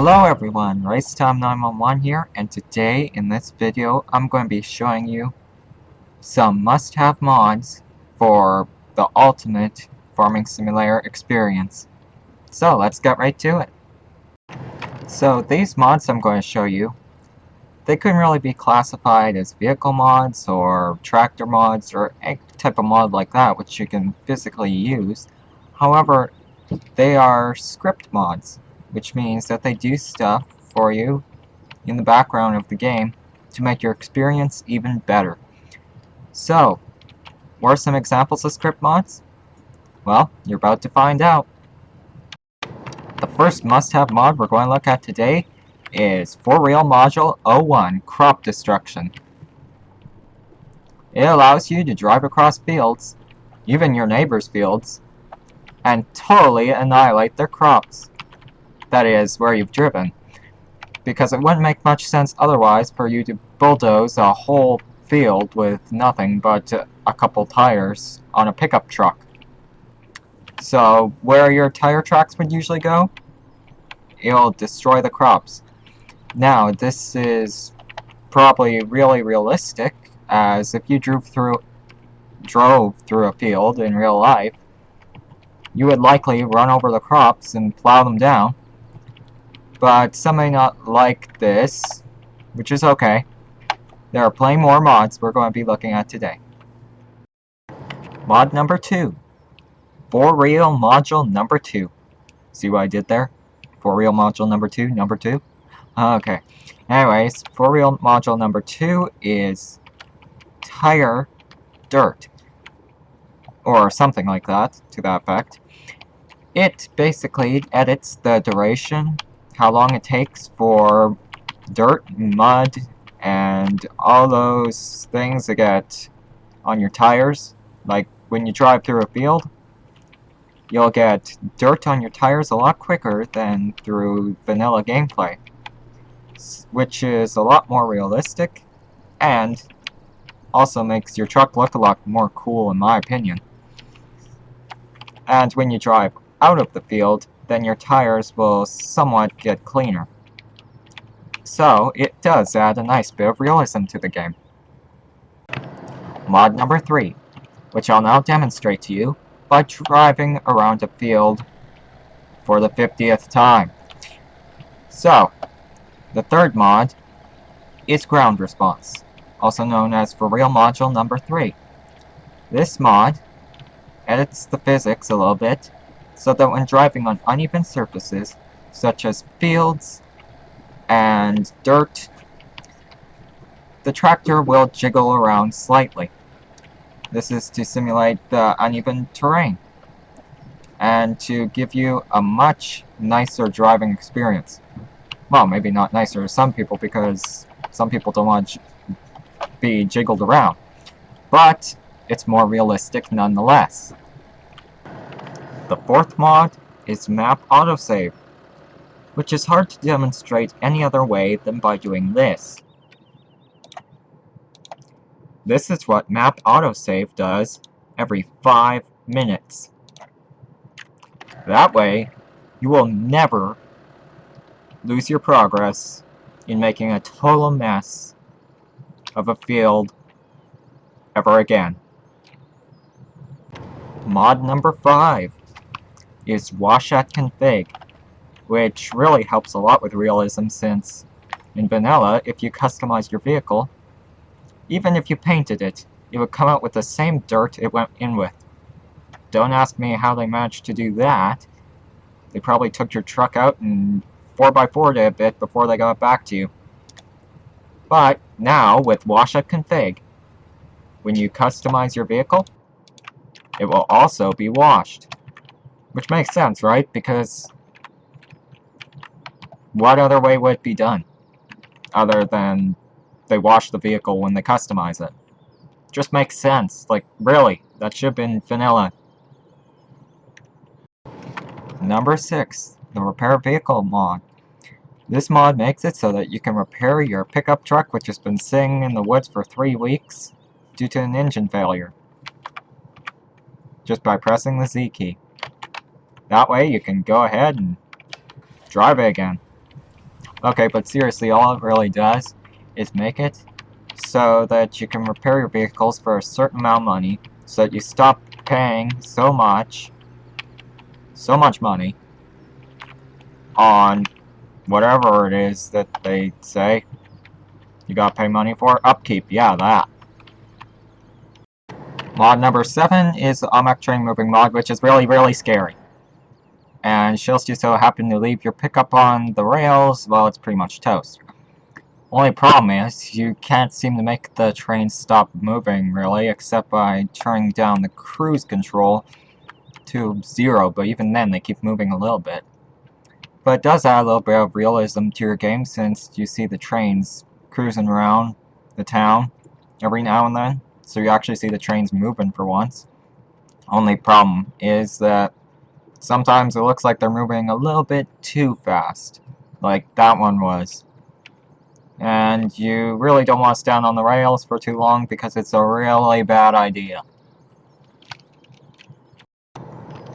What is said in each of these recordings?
Hello everyone, Racetime 911 here, and today in this video I'm going to be showing you some must-have mods for the ultimate farming simulator experience. So let's get right to it. So these mods I'm going to show you, they couldn't really be classified as vehicle mods or tractor mods or any type of mod like that which you can physically use. However, they are script mods, which means that they do stuff for you in the background of the game to make your experience even better. So, what are some examples of script mods? Well, you're about to find out. The first must-have mod we're going to look at today is For Real Module 01 Crop Destruction. It allows you to drive across fields, even your neighbor's fields, and totally annihilate their crops. That is, where you've driven. Because it wouldn't make much sense otherwise for you to bulldoze a whole field with nothing but a couple tires on a pickup truck. So where your tire tracks would usually go, it'll destroy the crops. Now this is probably really realistic, as if you drove through a field in real life, you would likely run over the crops and plow them down. But some may not like this, which is okay. There are plenty more mods we're going to be looking at today. Mod number 2. For Real Module number 2. See what I did there? For Real Module number 2, number 2? Okay. Anyways, For Real Module number 2 is Tire Dirt. Or something like that, to that effect. It basically edits the duration, how long it takes for dirt, mud, and all those things that get on your tires. Like when you drive through a field, you'll get dirt on your tires a lot quicker than through vanilla gameplay, which is a lot more realistic and also makes your truck look a lot more cool in my opinion. And when you drive out of the field, then your tires will somewhat get cleaner. So it does add a nice bit of realism to the game. Mod number 3, which I'll now demonstrate to you by driving around a field for the 50th time. So, the third mod is Ground Response, also known as For Real Module number 3. This mod edits the physics a little bit so that when driving on uneven surfaces, such as fields and dirt, the tractor will jiggle around slightly. This is to simulate the uneven terrain and to give you a much nicer driving experience. Well, maybe not nicer to some people because some people don't want to be jiggled around, but it's more realistic nonetheless. The fourth mod is Map Autosave, which is hard to demonstrate any other way than by doing this. This is what Map Autosave does every 5 minutes. That way, you will never lose your progress in making a total mess of a field ever again. Mod number 5 is Wash at Config, which really helps a lot with realism since in vanilla, if you customize your vehicle, even if you painted it, it would come out with the same dirt it went in with. Don't ask me how they managed to do that. They probably took your truck out and 4x4'd it a bit before they got back to you. But now, with Wash at Config, when you customize your vehicle, it will also be washed. Which makes sense, right? Because what other way would it be done? Other than they wash the vehicle when they customize it. Just makes sense. Like, really, that should have been vanilla. Number 6, the Repair Vehicle mod. This mod makes it so that you can repair your pickup truck which has been sitting in the woods for 3 weeks due to an engine failure, just by pressing the Z key. That way you can go ahead and drive it again. Okay, but seriously, all it really does is make it so that you can repair your vehicles for a certain amount of money, so that you stop paying so much money on whatever it is that they say you gotta pay money for. Upkeep, yeah, that. Mod number 7 is the Almec train moving mod, which is really, really scary. And shows you so happen to leave your pickup on the rails, well, it's pretty much toast. Only problem is, you can't seem to make the train stop moving, really, except by turning down the cruise control to 0, but even then they keep moving a little bit. But it does add a little bit of realism to your game, since you see the trains cruising around the town every now and then, so you actually see the trains moving for once. Only problem is that sometimes it looks like they're moving a little bit too fast, like that one was. And you really don't want to stand on the rails for too long because it's a really bad idea.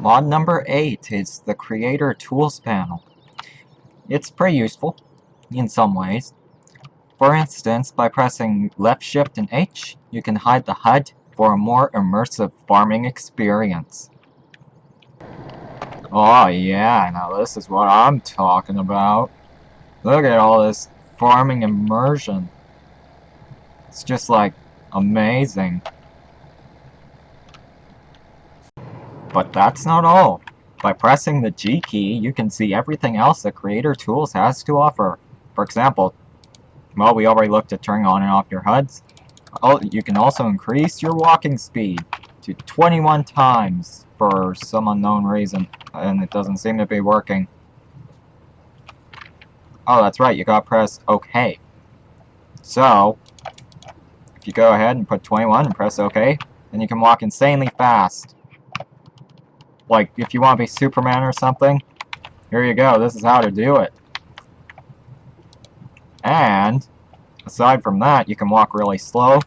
Mod number 8 is the Creator Tools panel. It's pretty useful, in some ways. For instance, by pressing left shift and H, you can hide the HUD for a more immersive farming experience. Oh yeah, now this is what I'm talking about. Look at all this farming immersion. It's just like amazing. But that's not all. By pressing the G key, you can see everything else that Creator Tools has to offer. For example, well, we already looked at turning on and off your HUDs. Oh, you can also increase your walking speed to 21 times for some unknown reason, and it doesn't seem to be working. Oh, that's right, you gotta press OK. So, if you go ahead and put 21 and press OK, then you can walk insanely fast. Like, if you want to be Superman or something, here you go, this is how to do it. And, aside from that, you can walk really slow.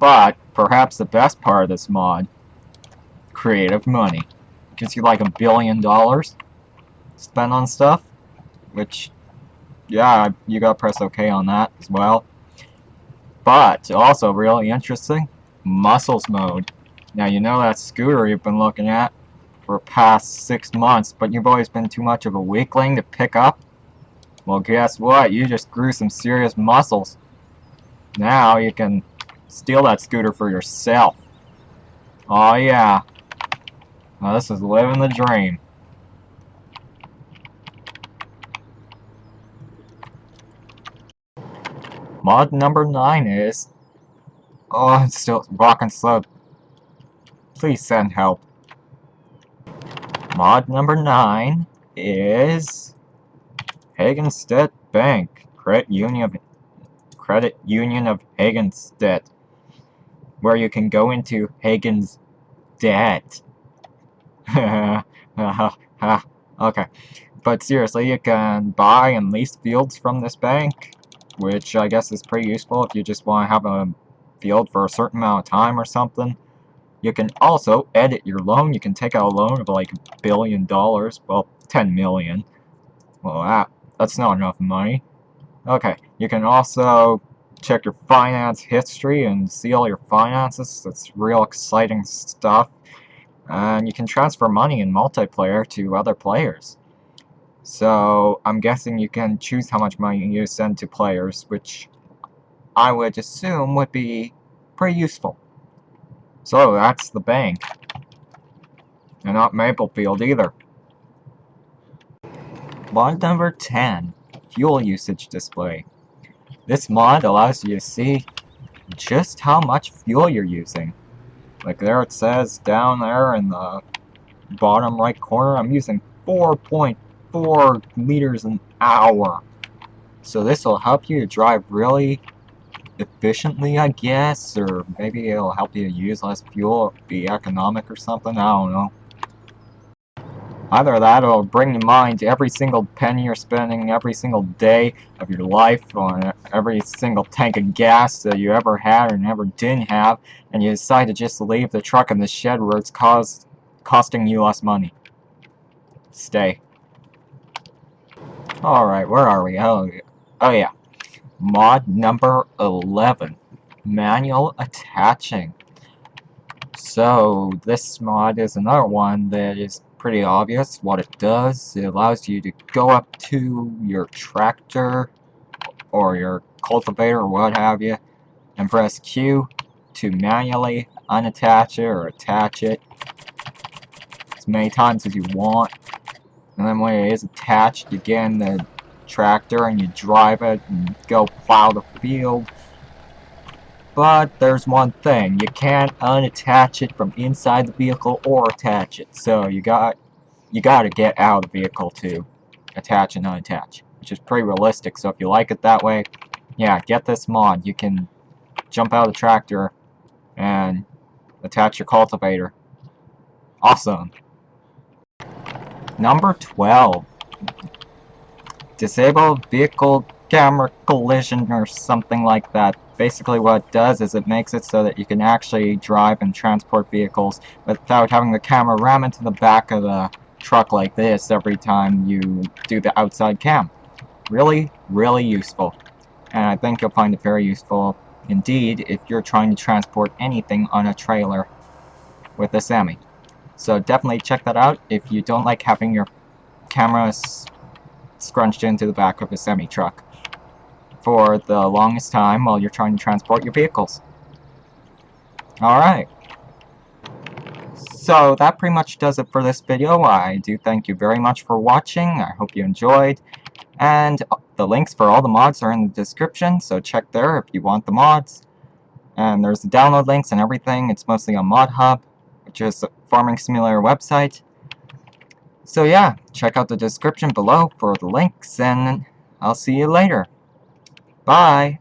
But, perhaps the best part of this mod, creative money. It gives you like $1 billion spent on stuff, which, yeah, you gotta press OK on that as well. But, also really interesting, muscles mode. Now, you know that scooter you've been looking at for past 6 months, but you've always been too much of a weakling to pick up? Well, guess what? You just grew some serious muscles. Now you can steal that scooter for yourself. Oh yeah. Now this is living the dream. Mod number 9 is... Oh, it's still rocking slow. Please send help. Mod number 9 is... Hagenstedt Bank. Credit Union of Hagenstedt. Where you can go into Hagen's debt. Okay. But seriously, you can buy and lease fields from this bank, which I guess is pretty useful if you just want to have a field for a certain amount of time or something. You can also edit your loan. You can take out a loan of like $1 billion. Well, 10 million. Well, that's not enough money. Okay, you can also check your finance history and see all your finances. That's real exciting stuff. And you can transfer money in multiplayer to other players. So I'm guessing you can choose how much money you send to players, which I would assume would be pretty useful. So that's the bank. And not Maplefield either. Mod number 10, Fuel Usage Display. This mod allows you to see just how much fuel you're using. Like there it says down there in the bottom right corner, I'm using 4.4 liters an hour. So this will help you to drive really efficiently, I guess, or maybe it'll help you use less fuel, be economic or something, I don't know. Either that, or it'll bring to mind every single penny you're spending every single day of your life on every single tank of gas that you ever had or never didn't have, and you decide to just leave the truck in the shed where it's costing you less money. Stay. Alright, where are we? Oh yeah. Mod number 11. Manual attaching. So, this mod is another one that is pretty obvious what it does. It allows you to go up to your tractor or your cultivator or what have you and press Q to manually unattach it or attach it as many times as you want. And then when it is attached, you get in the tractor and you drive it and go plow the field. But there's one thing, you can't unattach it from inside the vehicle or attach it. So you gotta get out of the vehicle to attach and unattach, which is pretty realistic. So if you like it that way, yeah, get this mod. You can jump out of the tractor and attach your cultivator. Awesome. Number 12. Disable vehicle camera collision or something like that. Basically what it does is it makes it so that you can actually drive and transport vehicles without having the camera ram into the back of the truck like this every time you do the outside cam. Really, really useful. And I think you'll find it very useful indeed if you're trying to transport anything on a trailer with a semi. So definitely check that out if you don't like having your cameras scrunched into the back of a semi-truck for the longest time while you're trying to transport your vehicles. Alright. So that pretty much does it for this video. I do thank you very much for watching. I hope you enjoyed. And the links for all the mods are in the description, so check there if you want the mods. And there's the download links and everything. It's mostly on ModHub, which is a farming simulator website. So yeah, check out the description below for the links, and I'll see you later. Bye!